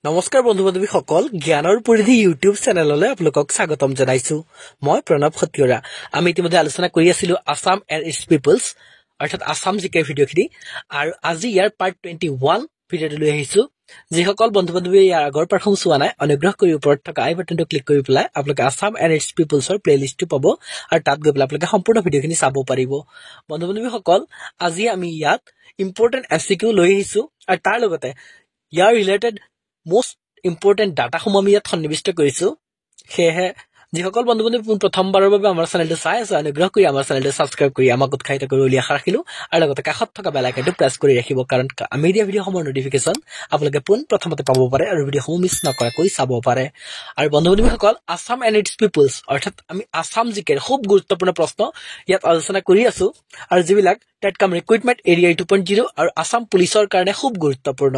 নমস্কাৰ বন্ধু বান্ধৱীসকল জ্ঞানৰ পৰিধি ইউটিউব চেনেললৈ আপোনালোকক স্বাগতম জনাইছো মই প্ৰণৱ খটিয়ৰা আমি ইতিমধ্যে আলোচনা কৰি আছিলো আসাম এণ্ড ইটস পিপলছ অৰ্থাৎ আসাম জিকে ভিডিঅ'খিনি আৰু আজি ইয়াৰ পাৰ্ট 21 ভিডিঅ'টো লৈ আহিছো যিসকল বন্ধু বান্ধৱীয়ে ইয়াৰ আগৰ প্ৰথম চোৱা নাই অনুগ্ৰহ কৰি ওপৰত থকা আই বাটনটো ক্লিক কৰি পেলাই আপোনালোকে আসাম এণ্ড ইটস পিপলছৰ প্লেলিষ্টটো পাব আৰু তাত গৈ পেলাই আপোনালোকে সম্পূৰ্ণ ভিডিঅ'খিনি চাব পাৰিব বন্ধু বান্ধৱীসকল আজি আমি ইয়াত ইম্পৰ্টেণ্ট এমচিকিউ লৈ আহিছো আৰু তাৰ লগতে ইয়াৰ ৰিলেটেড most important data সমূহ আমি ইয়াত সন্নিবিষ্ট কৰিছো সেয়ে যিসকল বন্ধু বান্ধৱী প্ৰথমবাৰৰ বাবে আমাৰ চেনেলটো চাই আছে অনুগ্ৰহ কৰি আমাৰ চেনেলটো সাবস্ক্ৰাইব কৰি আমাক উৎসাহিত কৰি উলিয়াই ৰাখিলো আৰু লগতে কাষত থকা বেল আইকনটো প্ৰেছ কৰি ৰাখিব কাৰণ আমি দিয়া ভিডিঅ'সমূহৰ নটিফিকেশ্যন আপোনালোকে পোন প্ৰথমতে পাব পাৰে আৰু ভিডিঅ'সমূহ মিছ নকৰাকৈ চাব পাৰে আৰু বন্ধু বান্ধৱীসকল আসাম এণ্ড ইটস পিপলছ অৰ্থাৎ আমি আসাম জিকেৰ খুব গুৰুত্বপূৰ্ণ প্ৰশ্ন ইয়াত আলোচনা কৰি আছো আৰু যিবিলাক টেটকাম ৰিক্ৰুইটমেণ্ট এৰিয়া 2.0 আৰু আসাম পুলিচৰ কাৰণে খুব গুৰুত্বপূৰ্ণ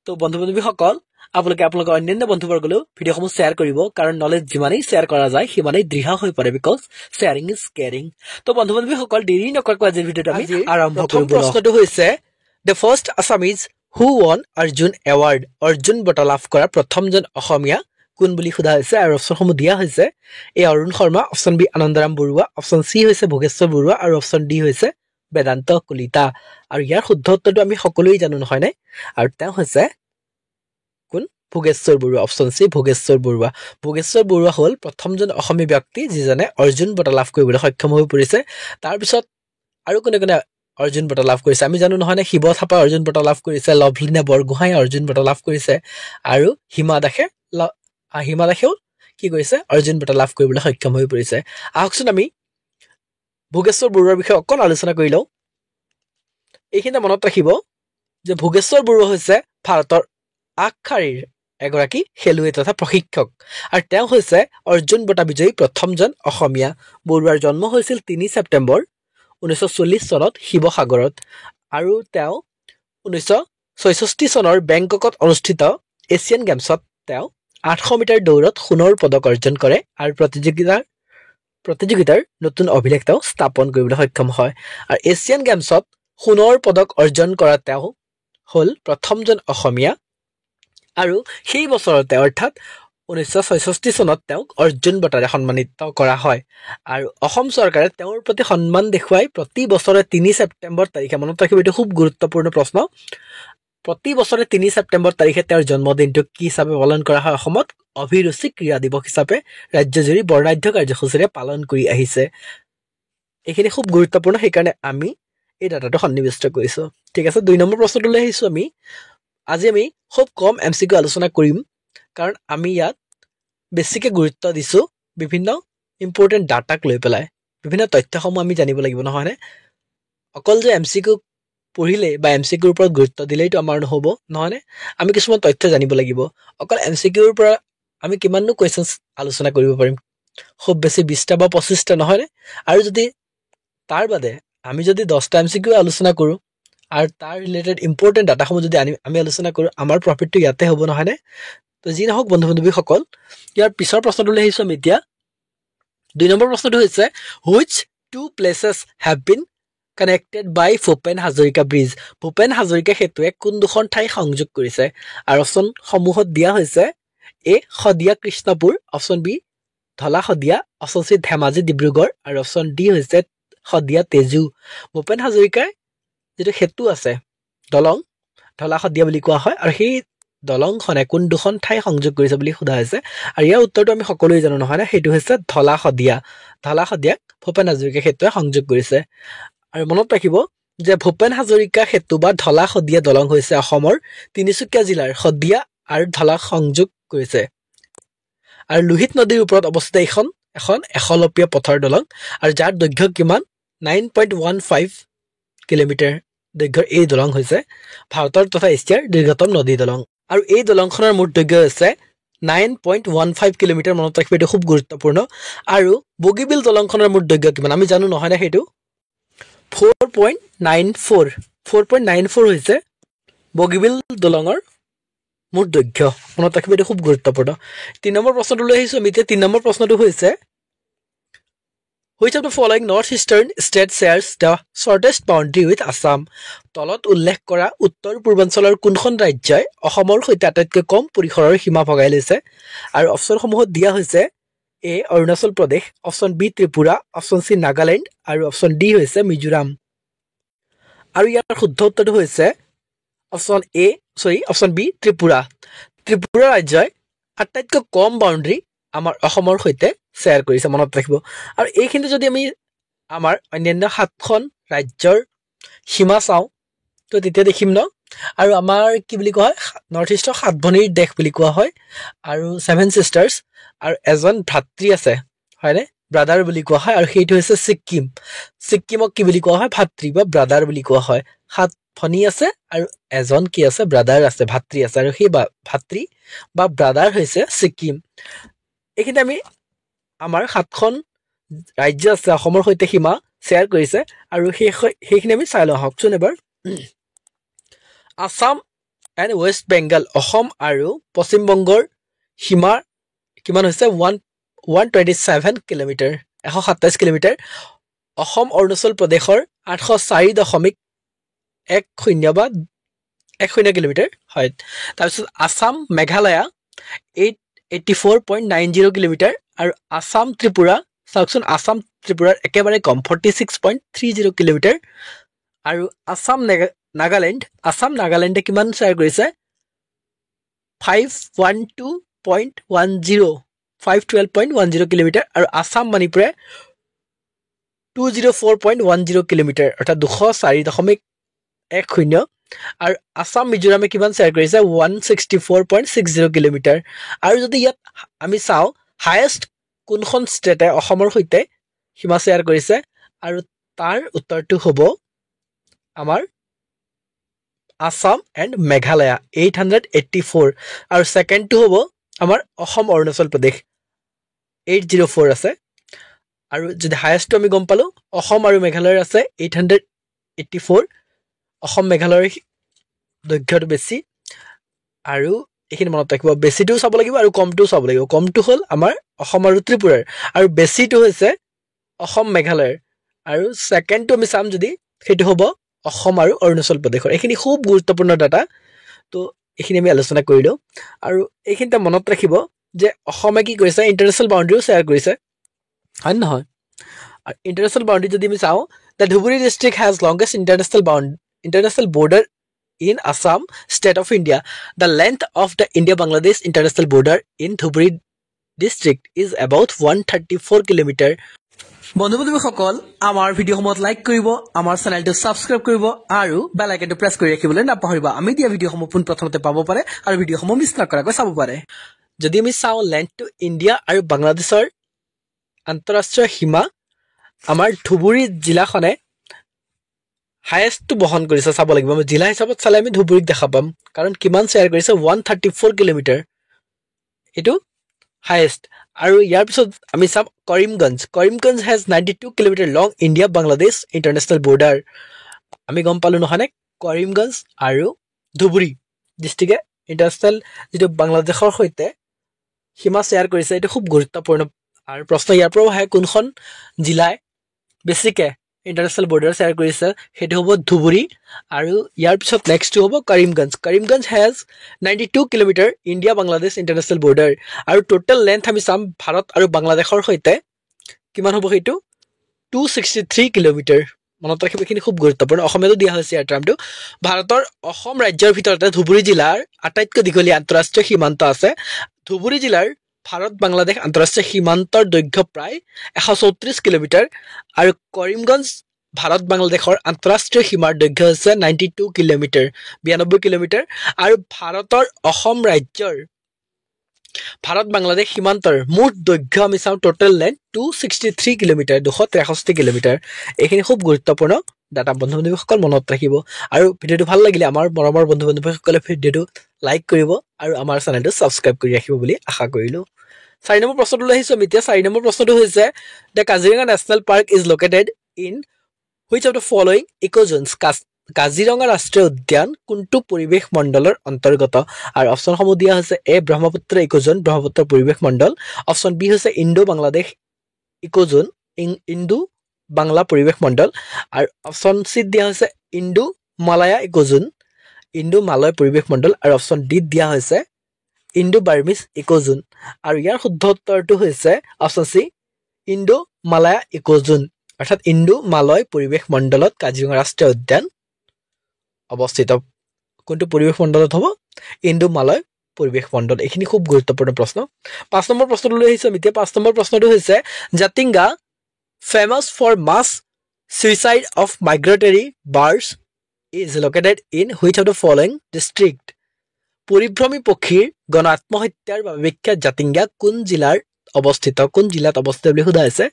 তো বন্ধু বান্ধৱীসকল আপোনালোকে আপোনালোকৰ অন্যান্য বন্ধুবৰ্গলৈ ভিডিঅ'সমূহ শ্বেয়াৰ কৰিব কাৰণ নলেজ যিমানেই শ্বেয়াৰ কৰা যায় সিমানেই দৃঢ় হৈ পৰে বিকজ শ্বেয়াৰিং ইজ কেয়াৰিং তো বন্ধু বান্ধৱীসকল দেৰি নকৰাকৈ আজিৰ ভিডিঅ'টো আমি আৰম্ভ কৰিম প্ৰশ্নটো হৈছে the first Assamese who won Arjuna award Arjuna বঁটা লাভ কৰা প্ৰথমজন অসমীয়া কোন বুলি সোধা হৈছে আৰু অপশ্যনসমূহ দিয়া হৈছে A Arun Sharma option B Anandaram Barua option C হৈছে ভোগেশ্বৰ বৰুৱা আৰু অপশ্যন ডি হৈছে বেদান্ত কলিতা আৰু ইয়াৰ শুদ্ধ উত্তৰটো আমি সকলোৱে জানো নহয় নে আৰু তেওঁ হৈছে কোন ভোগেশ্বৰ বৰুৱা অপশ্যন চি ভোগেশ্বৰ বৰুৱা হ'ল প্ৰথমজন অসমীয়া ব্যক্তি যিজনে অৰ্জুন বঁটা লাভ কৰিবলৈ সক্ষম হৈ পৰিছে তাৰ পিছত আৰু কোনে কোনে অৰ্জুন বঁটা লাভ কৰিছে আমি জানো নহয় নে শিৱ থাপা অৰ্জুন বঁটা লাভ কৰিছে লভলীনা বৰগোহাঁই অৰ্জুন বঁটা লাভ কৰিছে আৰু হিমা দাসেও কি কৰিছে অৰ্জুন বঁটা লাভ কৰিবলৈ সক্ষম হৈ পৰিছে আহকচোন আমি ভোগেশ্বৰ বৰুৱাৰ বিষয়ে অকণ আলোচনা কৰি লওঁ এইখিনিতে মনত ৰাখিব যে ভোগেশ্বৰ বৰুৱা হৈছে ভাৰতৰ আগশাৰীৰ এগৰাকী খেলুৱৈ তথা প্ৰশিক্ষক আৰু তেওঁ হৈছে অৰ্জুন বঁটা বিজয়ী প্ৰথমজন অসমীয়া বৰুৱাৰ জন্ম হৈছিল 3 ছেপ্টেম্বৰ 1940 চনত শিৱসাগৰত আৰু তেওঁ 1966 চনৰ বেংককত অনুষ্ঠিত এছিয়ান গেমছত তেওঁ 800 মিটাৰ দৌৰত সোণৰ পদক অৰ্জন কৰে আৰু প্ৰতিযোগিতাৰ নতুন অভিলেখ তেওঁ স্থাপন কৰিবলৈ সক্ষম হয় আৰু এছিয়ান গেমছত সোণৰ পদক অৰ্জন কৰা তেওঁ হ'ল প্ৰথমজন অসমীয়া আৰু সেই বছৰতে অৰ্থাৎ 1966 চনত তেওঁক অৰ্জুন বঁটাৰে সন্মানিত কৰা হয় আৰু অসম চৰকাৰে তেওঁৰ প্ৰতি সন্মান দেখুৱাই প্ৰতি বছৰে 3 ছেপ্টেম্বৰ তাৰিখে মনত ৰাখিব এইটো খুব গুৰুত্বপূৰ্ণ প্ৰশ্ন প্ৰতি বছৰে 3 ছেপ্টেম্বৰ তাৰিখে তেওঁৰ জন্মদিনটো কি হিচাপে পালন কৰা হয় অসমত অভিৰুচি ক্ৰীড়া দিৱস হিচাপে ৰাজ্যজুৰি বৰ্ণাঢ্য কাৰ্যসূচীৰে পালন কৰি আহিছে এইখিনি খুব গুৰুত্বপূৰ্ণ সেইকাৰণে আমি এই ডাটাটো সন্নিবিষ্ট কৰিছো ঠিক আছে 2 নম্বৰ প্ৰশ্নটো লৈ আহিছো আজি আমি খুব কম এমচিকিউ আলোচনা কৰিম কাৰণ আমি ইয়াত বেছিকে গুৰুত্ব দিছো বিভিন্ন ইম্পৰ্টেণ্ট ডাটাক লৈ পেলাই বিভিন্ন তথ্যসমূহ আমি জানিব লাগিব নহয়নে অকল যে এমচিকিউ পঢ়িলে বা এমচিকিউৰ ওপৰত গুৰুত্ব দিলেইতো আমাৰ নহ'ব নহয়নে আমি কিছুমান তথ্য জানিব লাগিব অকল এমচিকিউৰ পৰা আমি কিমাননো কুৱেশ্যনছ আলোচনা কৰিব পাৰিম খুব বেছি 20টা বা 25টা নহয়নে আৰু যদি তাৰ বাদে আমি যদি 10টা এমচিকিউ আলোচনা কৰোঁ আৰু তাৰ ৰিলেটেড ইম্পৰ্টেণ্ট ডাটাসমূহ যদি আমি আলোচনা কৰোঁ আমাৰ প্ৰফিটটো ইয়াতে হ'ব নহয়নে তো যি নহওক বন্ধু বান্ধৱীসকল ইয়াৰ পিছৰ প্ৰশ্নটো লৈ আহিছোঁ আমি এতিয়া 2 নম্বৰ প্ৰশ্নটো হৈছে which two places have been connected by Bhupen Hazarika bridge Bhupen Hazarika সেতুৱে কোন দুখন ঠাই সংযোগ কৰিছে আৰু অপশ্যনসমূহত দিয়া হৈছে A Sadiya Krishnapur option B Dhola Sadiya option C Dhemaji Dibrugarh আৰু অপশ্যন ডি হৈছে শদিয়া তেজু ভূপেন হাজৰিকাৰ যিটো সেতু আছে দলং ধলা শদিয়া বুলি কোৱা হয় আৰু সেই দলংখনে কোন দুখন ঠাই সংযোগ কৰিছে বুলি সোধা হৈছে আৰু ইয়াৰ উত্তৰটো আমি সকলোৱে জানো নহয় নে সেইটো হৈছে ধলা শদিয়াক ভূপেন হাজৰিকা সেতুৱে সংযোগ কৰিছে আৰু মনত ৰাখিব যে ভূপেন হাজৰিকা সেতু বা ধলা শদিয়া দলং হৈছে অসমৰ তিনিচুকীয়া জিলাৰ শদিয়া আৰু ধলা সংযোগ কৰিছে আৰু লোহিত নদীৰ ওপৰত অৱস্থিত এখন এশলপীয়া পথৰ দলং আৰু যাৰ দৈৰ্ঘ্য কিমান 9.15 কিলোমিটাৰ দৈৰ্ঘ্যৰ এই দলং হৈছে ভাৰতৰ তথা এছিয়াৰ দীৰ্ঘতম নদী দলং আৰু এই দলংখনৰ মুঠ দৈৰ্ঘ্য হৈছে 9.15 কিলোমিটাৰ মনত ৰাখিব এইটো খুব গুৰুত্বপূৰ্ণ আৰু বগীবিল দলংখনৰ মুঠ দৈৰ্ঘ্য কিমান আমি জানো নহয় নে সেইটো 4.94 হৈছে বগীবিল দলঙৰ মুঠ দৈৰ্ঘ্য মনত ৰাখিব এইটো খুব গুৰুত্বপূৰ্ণ 3 নম্বৰ প্ৰশ্নটো লৈ আহিছোঁ আমি এতিয়া 3 নম্বৰ প্ৰশ্নটো হৈছে Which of the following northeastern state shares the shortest boundary with Assam? তলত উল্লেখ কৰা উত্তৰ পূৰ্বাঞ্চলৰ কোনখন ৰাজ্যই অসমৰ সৈতে আটাইতকৈ কম পৰিসৰৰ সীমা ভগাই লৈছে আৰু অপচনসমূহত দিয়া হৈছে A Arunachal Pradesh, option B Tripura, option C Nagaland আৰু অপচন ডি হৈছে মিজোৰাম। আৰু ইয়াৰ শুদ্ধ উত্তৰটো হৈছে অপচন বি ত্ৰিপুৰা। ত্ৰিপুৰা ৰাজ্যই আটাইতকৈ কম বাউণ্ডাৰী আমাৰ অসমৰ সৈতে শ্বেয়াৰ কৰিছে, মনত ৰাখিব। আৰু এইখিনিতে যদি আমি আমাৰ অন্যান্য 7খন ৰাজ্যৰ সীমা চাওঁ তো তেতিয়া দেখিম ন। আৰু আমাৰ কি বুলি কোৱা হয়, নৰ্থ ইষ্টৰ 7 ভনীৰ দেশ বুলি কোৱা হয় আৰু 7 চিষ্টাৰ্ছ, আৰু এজন ভাতৃ আছে হয়নে, ব্ৰাদাৰ বুলি কোৱা হয়, আৰু সেইটো হৈছে ছিক্কিম। ছিক্কিমক কি বুলি কোৱা হয়, ভাতৃ বা ব্ৰাদাৰ বুলি কোৱা হয়। 7 ভনী আছে আৰু এজন কি আছে, ব্ৰাদাৰ আছে, ভাতৃ আছে, আৰু সেই ভাতৃ বা ব্ৰাদাৰ হৈছে ছিক্কিম। এইখিনিতে আমি আমাৰ 7খন ৰাজ্য আছে অসমৰ সৈতে সীমা শ্বেয়াৰ কৰিছে, আৰু সেইখিনি আমি চাই লওঁ আহকচোন এবাৰ। আছাম এণ্ড ৱেষ্ট বেংগল, অসম আৰু পশ্চিম বংগৰ সীমা কিমান হৈছে 127 কিলোমিটাৰ, 127 কিলোমিটাৰ। অসম অৰুণাচল প্ৰদেশৰ 804.10 বা 10 কিলোমিটাৰ হয়। তাৰপিছত আছাম মেঘালয়া 884.90 কিলোমিটাৰ, আৰু আছাম ত্ৰিপুৰা চাওকচোন, আছাম ত্ৰিপুৰাৰ একেবাৰে কম 46.30 কিলোমিটাৰ। আৰু আছাম নাগালেণ্ডে কিমান শ্বেয়াৰ কৰিছে 512.10 কিলোমিটাৰ, আৰু আছাম মণিপুৰে 204.10 কিলোমিটাৰ, অৰ্থাৎ 204.10। আৰু আছাম মিজোৰামে কিমান শ্বেয়াৰ কৰিছে 164.60 কিলোমিটাৰ। আৰু যদি ইয়াত আমি চাওঁ হায়েষ্ট কোনখন ষ্টেটে অসমৰ সৈতে সীমা শ্বেয়াৰ কৰিছে, আৰু তাৰ উত্তৰটো হ'ব আমাৰ আছাম এণ্ড মেঘালয়া 884, আৰু ছেকেণ্ডটো হ'ব আমাৰ অসম অৰুণাচল প্ৰদেশ 804 আছে। আৰু যদি হায়েষ্টটো আমি গম পালো অসম আৰু মেঘালয়ৰ আছে 884, অসম মেঘালয়ৰ দৈৰ্ঘ্যটো বেছি। আৰু এইখিনি মনত ৰাখিব, বেছিটোও চাব লাগিব আৰু কমটোও চাব লাগিব। কমটো হ'ল আমাৰ অসম আৰু ত্ৰিপুৰাৰ, আৰু বেছিটো হৈছে অসম মেঘালয়ৰ, আৰু ছেকেণ্ডটো আমি চাম যদি সেইটো হ'ব অসম আৰু অৰুণাচল প্ৰদেশৰ। এইখিনি খুব গুৰুত্বপূৰ্ণ ডাটা, তো এইখিনি আমি আলোচনা কৰিলোঁ। আৰু এইখিনিতে মনত ৰাখিব যে অসমে কি কৰিছে, ইণ্টাৰনেশ্যনেল বাউণ্ডেৰীও শ্বেয়াৰ কৰিছে, হয় নহয়। আৰু ইণ্টাৰনেশ্যনেল বাউণ্ডেৰী যদি আমি চাওঁ, the Dhubri district has longest international border in Assam, state of India. The length of the India-Bangladesh international border in Dhubri district is about 134 kilometer. বন্ধু-বান্ধৱীসকল, আমাৰ ভিডিঅ'সমূহত লাইক কৰিব, আমাৰ চেনেলটো ছাবস্ক্ৰাইব কৰিব, আৰু বেল আইকনটো প্ৰেছ কৰি ৰাখিবলৈ নাপাহৰিব। আমি দিয়া ভিডিঅ'সমূহ পোনপ্ৰথমতে পাব পাৰে আৰু ভিডিঅ'সমূহ মিছ নকৰাকৈ চাব পাৰে। যদি আমি চাওঁ লেণ্ড টু ইণ্ডিয়া আৰু বাংলাদেশৰ আন্তঃৰাষ্ট্ৰীয় সীমা, আমাৰ ধুবুৰী জিলাখনে হায়েষ্টটো বহন কৰিছে, চাব লাগিব। আমি জিলা হিচাপত চালে আমি ধুবুৰীক দেখা পাম, কাৰণ কিমান শ্বেয়াৰ কৰিছে 134 কিলোমিটাৰ, এইটো হায়েষ্ট। আৰু ইয়াৰ পিছত আমি চাম Karimganj has 92 kilometre long India Bangladesh international border. আমি গম পালো নহয়নে, কৰিমগঞ্জ আৰু ধুবুৰী ডিষ্ট্ৰিক্টে ইণ্টাৰনেশ্যনেল যিটো বাংলাদেশৰ সৈতে সীমা শ্বেয়াৰ কৰিছে, এইটো খুব গুৰুত্বপূৰ্ণ। আৰু প্ৰশ্ন ইয়াৰ পৰাও আহে, কোনখন জিলাই বেছিকে ইণ্টাৰনেশ্যনেল বৰ্ডাৰ শ্বেয়াৰ কৰিছে, সেইটো হ'ব ধুবুৰী। আৰু ইয়াৰ পিছত নেক্সটটো হ'ব Karimganj has 92 kilometre India Bangladesh international border. আৰু টোটেল লেন্থ আমি চাম ভাৰত আৰু বাংলাদেশৰ সৈতে কিমান হ'ব, সেইটো 263 কিলোমিটাৰ। মনত ৰাখিব, এইখিনি খুব গুৰুত্বপূৰ্ণ, অসমীয়াতো দিয়া হৈছে ইয়াৰ টাৰ্মটো। ভাৰতৰ অসম ৰাজ্যৰ ভিতৰতে ধুবুৰী জিলাৰ আটাইতকৈ দীঘলীয়া আন্তঃৰাষ্ট্ৰীয় সীমান্ত আছে। ধুবুৰী জিলাৰ ভাৰত বাংলাদেশ আন্তঃৰাষ্ট্ৰীয় সীমান্তৰ দৈৰ্ঘ্য প্ৰায় 134 কিলোমিটাৰ, আৰু কৰিমগঞ্জ ভাৰত বাংলাদেশৰ আন্তঃৰাষ্ট্ৰীয় সীমাৰ দৈৰ্ঘ্য হৈছে 92 কিলোমিটাৰ, 92 কিলোমিটাৰ। আৰু ভাৰতৰ অসম ৰাজ্যৰ ভাৰত বাংলাদেশ সীমান্তৰ মুঠ দৈৰ্ঘ্য আমি চাওঁ, টোটেল লেন্থ 263 কিলোমিটাৰ, 263 কিলোমিটাৰ। এইখিনি খুব গুৰুত্বপূৰ্ণ ডাটা, বন্ধু-বান্ধৱীসকল মনত ৰাখিব। আৰু ভিডিঅ'টো ভাল লাগিলে আমাৰ মৰমৰ বন্ধু-বান্ধৱীসকলে ভিডিঅ'টো লাইক কৰিব আৰু আমাৰ চেনেলটো ছাবস্ক্ৰাইব কৰি ৰাখিব বুলি আশা কৰিলোঁ। 4 নম্বৰ প্ৰশ্নটোলৈ আহিছোঁ আমি এতিয়া। 4 নম্বৰ প্ৰশ্নটো হৈছে, the Kaziranga national park is located in which of the following ecozones. Kaziranga ৰাষ্ট্ৰীয় উদ্যান কোনটো পৰিৱেশ মণ্ডলৰ অন্তৰ্গত? আৰু অপশ্যনসমূহ দিয়া হৈছে এ ব্ৰহ্মপুত্ৰ ইক'জোন, ব্ৰহ্মপুত্ৰ পৰিৱেশ মণ্ডল, অপশ্যন বি হৈছে ইণ্ডো বাংলাদেশ ইক'জোন, ইণ্ডো বাংলা পৰিৱেশ মণ্ডল আৰু অপশ্যন চি দিয়া হৈছে Indo Malaya Ecozone Indo Malay পৰিৱেশ মণ্ডল আৰু অপশ্যন ডি দিয়া হৈছে ইণ্ডো বাৰ্মিজ ইকোজোন আৰু ইয়াৰ শুদ্ধ উত্তৰটো হৈছে option C Indo Malaya Ecozone অৰ্থাৎ ইণ্ডো মালয় পৰিৱেশ মণ্ডলত কাজিৰঙা ৰাষ্ট্ৰীয় উদ্যান অৱস্থিত কোনটো পৰিৱেশ মণ্ডলত হ'ব ইণ্ডো মালয় পৰিৱেশ মণ্ডল এইখিনি খুব গুৰুত্বপূৰ্ণ প্ৰশ্ন 5 নম্বৰ প্ৰশ্নটো লৈ আহিছো এতিয়া 5 নম্বৰ প্ৰশ্নটো হৈছে Jatinga famous for mass suicide of migratory birds is located in which of the following district পৰিভ্ৰমী পক্ষীৰ গণ আত্মহত্যাৰ বাবে বিখ্যাত জাতিংগা কোন জিলাত অৱস্থিত বুলি সোধা হৈছে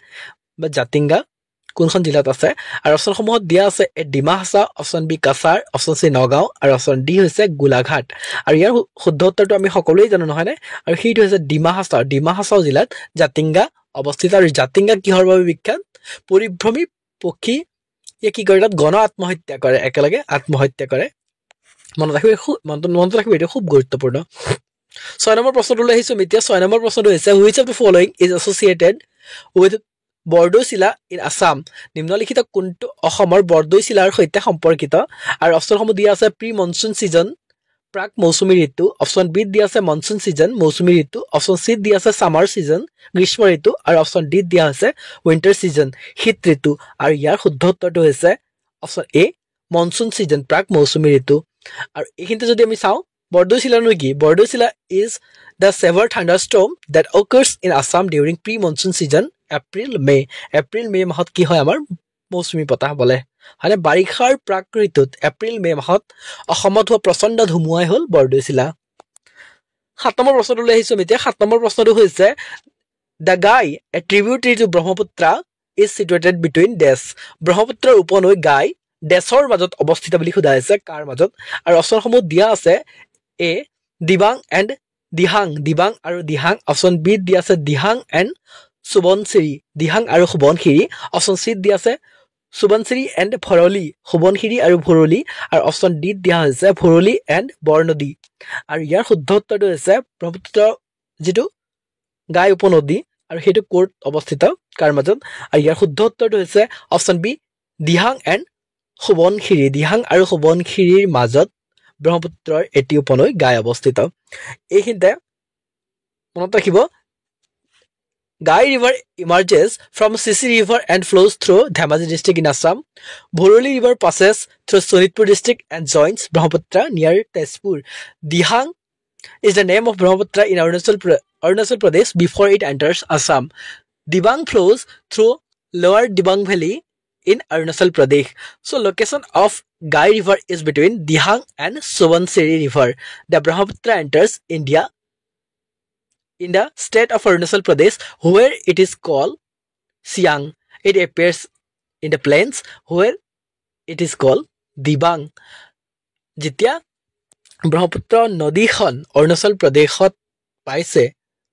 বা জাতিংগা কোনখন জিলাত আছে আৰু অপচনসমূহত দিয়া আছে A Dima Hasao option B Cachar option C Nagaon আৰু অপচন ডি হৈছে গোলাঘাট আৰু ইয়াৰ শুদ্ধ উত্তৰটো আমি সকলোৱে জানো নহয় নে আৰু সেইটো হৈছে ডিমা হাছা জিলাত জাতিংগা অৱস্থিত আৰু জাতিংগা কিহৰ বাবে বিখ্যাত পৰিভ্ৰমী পক্ষী কি কৰে তাত গণ আত্মহত্যা কৰে একেলগে আত্মহত্যা কৰে মনত ৰাখিব এইটো খুব গুৰুত্বপূৰ্ণ 6 নম্বৰ প্ৰশ্নটো লৈ আহিছো এতিয়া 6 নম্বৰ প্ৰশ্নটো হৈছে which of the following is associated with Bordoisila in Assam নিম্নলিখিত কোনটো অসমৰ বৰদৈচিলাৰ সৈতে সম্পৰ্কিত আৰু অপচনসমূহ দিয়া আছে প্ৰি মনসুন সিজন প্ৰাক মৌচুমী ঋতু অপচন বি দিয়া আছে মনসুন সিজন মৌচুমী ঋতু অপচন সি দিয়া আছে সামাৰ সিজন গ্ৰীষ্ম ঋতু আৰু অপচন ডি দিয়া আছে উইন্টাৰ সিজন শীত ঋতু আৰু ইয়াৰ শুদ্ধ উত্তৰটো হৈছে অপচন এ মনসুন সিজন প্ৰাক মৌচুমী ঋতু আৰু এইখিনিতে যদি আমি চাওঁ বৰদৈচিলা কি বৰদৈচিলা is the severe thunderstorm that occurs in Assam during pre-monsoon season April May মাহত কি হয় আমাৰ মৌচুমী বতাহ বলে মানে বাৰিষাৰ প্ৰাক ঋতুত এপ্ৰিল মে মাহত অসমত হোৱা প্ৰচণ্ড ধুমুহাই হ'ল বৰদৈচিলা 7 নম্বৰ প্ৰশ্নটো লৈ আহিছো এতিয়া 7 নম্বৰ প্ৰশ্নটো হৈছে the Gai a tributary to Brahmaputra is situated between Des ব্ৰহ্মপুত্ৰৰ উপনৈ গাই দেশৰ মাজত অৱস্থিত বুলি সোধা হৈছে কাৰ মাজত আৰু অপচনসমূহ দিয়া আছে এ দিবাং এণ্ড দিহাং আৰু দিহাং অপচন বি দিয়া আছে দিহাং এণ্ড সুবনশিৰি দিহাং আৰু সুবনশিৰি অপচন চি দিয়া আছে সুবনশিৰি এণ্ড ভৰলি সুবনশিৰি আৰু ভৰলি আৰু অপচন ডি দিয়া হৈছে ভৰলি এণ্ড বৰনদী আৰু ইয়াৰ শুদ্ধ উত্তৰটো হৈছে ব্ৰহ্মপুত্ৰ যিটো গাই উপনদী আৰু সেইটো ক'ত অৱস্থিত কাৰ মাজত আৰু ইয়াৰ শুদ্ধ উত্তৰটো হৈছে অপচন বি দিহাং এণ্ড আৰু সুবনশিৰিৰ মাজত ব্ৰহ্মপুত্ৰৰ এটি উপনৈ গাই অৱস্থিত এইখিনিতে মনত ৰাখিব Gai River emerges from Sisi River and flows through Dhemaji district in Assam. Bhoroli River passes through Sonitpur district and joins Brahmaputra near Tezpur. Dihang is the name of Brahmaputra in Arunachal Pradesh before it enters Assam. Dibang flows through Lower Dibang Valley in Arunachal Pradesh. So location of Gai River is between Dihang and Subansiri River. The Brahmaputra enters India in the state of Arunachal Pradesh where it is called Siang. It appears in the plains where it is called Dibang. যেতিয়া ব্ৰহ্মপুত্ৰ নদীখন অৰুণাচল প্ৰদেশত পাইছে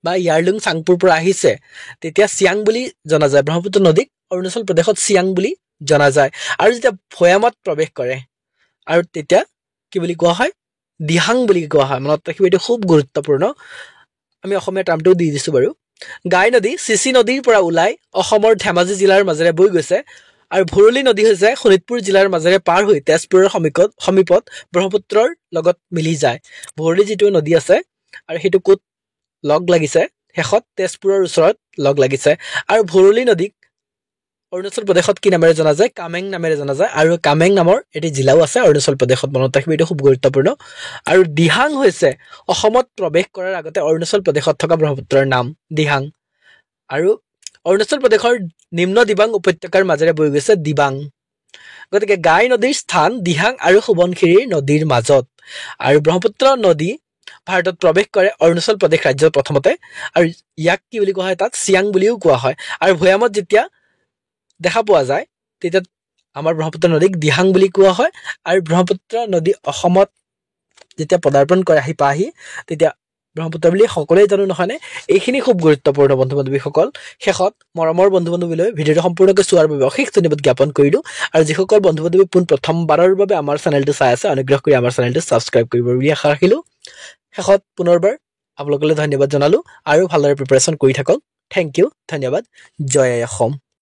বা ইয়াৰলুং চাংপুৰ পৰা আহিছে তেতিয়া সিয়াং বুলি জনা যায় ব্ৰহ্মপুত্ৰ নদীক অৰুণাচল প্ৰদেশত সিয়াং বুলি জনা যায় আৰু যেতিয়া ভৈয়ামত প্ৰৱেশ কৰে আৰু তেতিয়া কি বুলি কোৱা হয় দিহাং বুলি কোৱা হয় মনত ৰাখিব এইটো খুব গুৰুত্বপূৰ্ণ আমি অসমীয়া টাৰ্মটো দি দিছো বাৰু গাই নদী সিসি নদীৰ পৰা ওলাই অসমৰ ধেমাজি জিলাৰ মাজেৰে বৈ গৈছে আৰু ভৰলি নদী হৈছে শোণিতপুৰ জিলাৰ মাজেৰে পাৰ হৈ তেজপুৰৰ সমীপত ব্ৰহ্মপুত্ৰৰ লগত মিলি যায় ভৰলি যিটো নদী আছে আৰু সেইটো ক'ত লগ লাগিছে হেখত তেজপুৰৰ ওচৰত লগ লাগিছে আৰু ভৰলি নদীক অৰুণাচল প্ৰদেশত কি নামেৰে জনা যায় কামেং নামেৰে জনা যায় আৰু কামেং নামৰ এটি জিলাও আছে অৰুণাচল প্ৰদেশত মনত ৰাখিব এইটো খুব গুৰুত্বপূৰ্ণ আৰু দিহাং হৈছে অসমত প্ৰৱেশ কৰাৰ আগতে অৰুণাচল প্ৰদেশত থকা ব্ৰহ্মপুত্ৰৰ নাম দিহাং আৰু অৰুণাচল প্ৰদেশৰ নিম্ন দিবাং উপত্যকাৰ মাজেৰে বৈ গৈছে দিবাং গতিকে গাই নদীৰ স্থান দিহাং আৰু সুবনশিৰি নদীৰ মাজত আৰু ব্ৰহ্মপুত্ৰ নদী ভাৰতত প্ৰৱেশ কৰে অৰুণাচল প্ৰদেশ ৰাজ্যৰ প্ৰথমতে আৰু ইয়াক কি বুলি কোৱা হয় তাত সিয়াং বুলিও কোৱা হয় আৰু ভৈয়ামত যেতিয়া দেখা পোৱা যায় তেতিয়া আমাৰ ব্ৰহ্মপুত্ৰ নদীক দিহাং বুলি কোৱা হয় আৰু ব্ৰহ্মপুত্ৰ নদী অসমত যেতিয়া পদাৰ্পণ কৰে আহি তেতিয়া ব্ৰহ্মপুত্ৰ বুলি সকলোৱে জানো নহয়নে এইখিনি খুব গুৰুত্বপূৰ্ণ বন্ধু-বান্ধৱীসকল শেষত মৰমৰ বন্ধু-বান্ধৱীলৈ ভিডিঅ'টো সম্পূৰ্ণকৈ চোৱাৰ বাবে অশেষ ধন্যবাদ জ্ঞাপন কৰিলো আৰু যিসকল বন্ধু-বান্ধৱী পোন প্ৰথমবাৰৰ বাবে আমাৰ চেনেলটো চাই আছে অনুগ্ৰহ কৰি আমাৰ চেনেলটো ছাবস্ক্ৰাইব কৰিব বুলি আশা ৰাখিলো শেষত পুনৰবাৰ আপোনালোকলৈ ধন্যবাদ জনালো আৰু ভালদৰে প্ৰিপাৰেচন কৰি থাকক থ্যাংক ইউ ধন্যবাদ জয় অসম